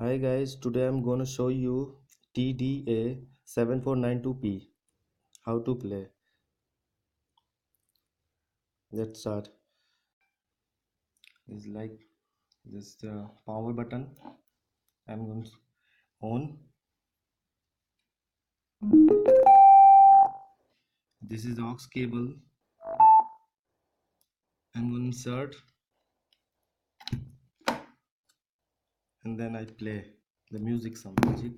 Hi guys, today I'm gonna show you TDA7492P how to play. Let's start. It's like this power button. I'm going to on. This is the AUX cable. I'm going to insert and then I play the music, some music.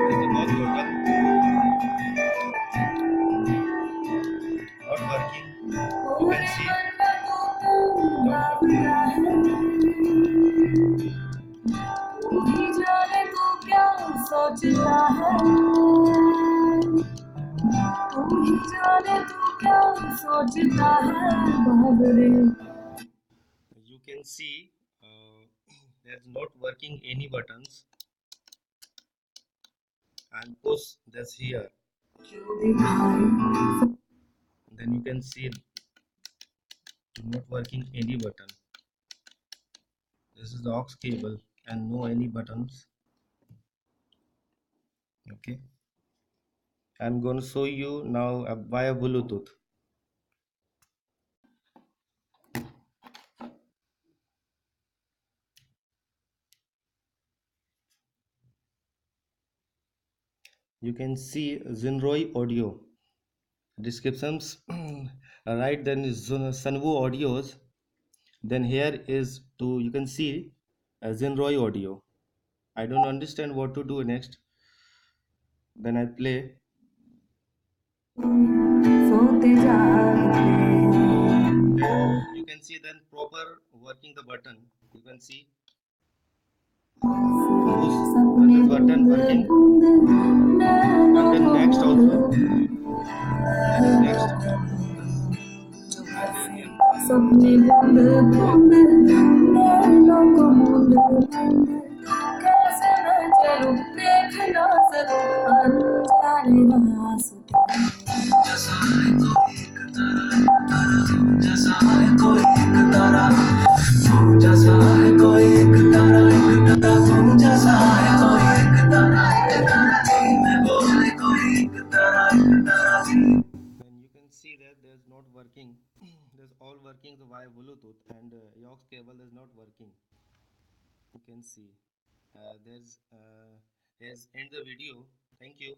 Is the pause button not working? You can see. सोचता है तू ही जाने तू क्या सोचता है बाबरे You can see there's not working any buttons and push this here. Then you can see not working any button. This is the AUX cable and no any buttons. Okay, I'm going to show you now via Bluetooth. You can see Zinroi audio descriptions. Right, then is Sunwoo audios. Then here is to you can see Zinroi audio. I don't understand what to do next. Then I play. You can see then proper working the button. You can see push this button working and then next also and next. सपने बूंद बूंद नैनों को मूंद बूंद कैसे मैं चलूं देख ना सकूं अनजाने रास्ते जैसा है कोई एक तारा जैसा है कोई एक तारा तू जैसा है कोई एक तारा मैं बोले कोई एक तारा Then you can see that there's not working. There's all working via Bluetooth and AUX cable is not working. You can see here's end the video. Thank you.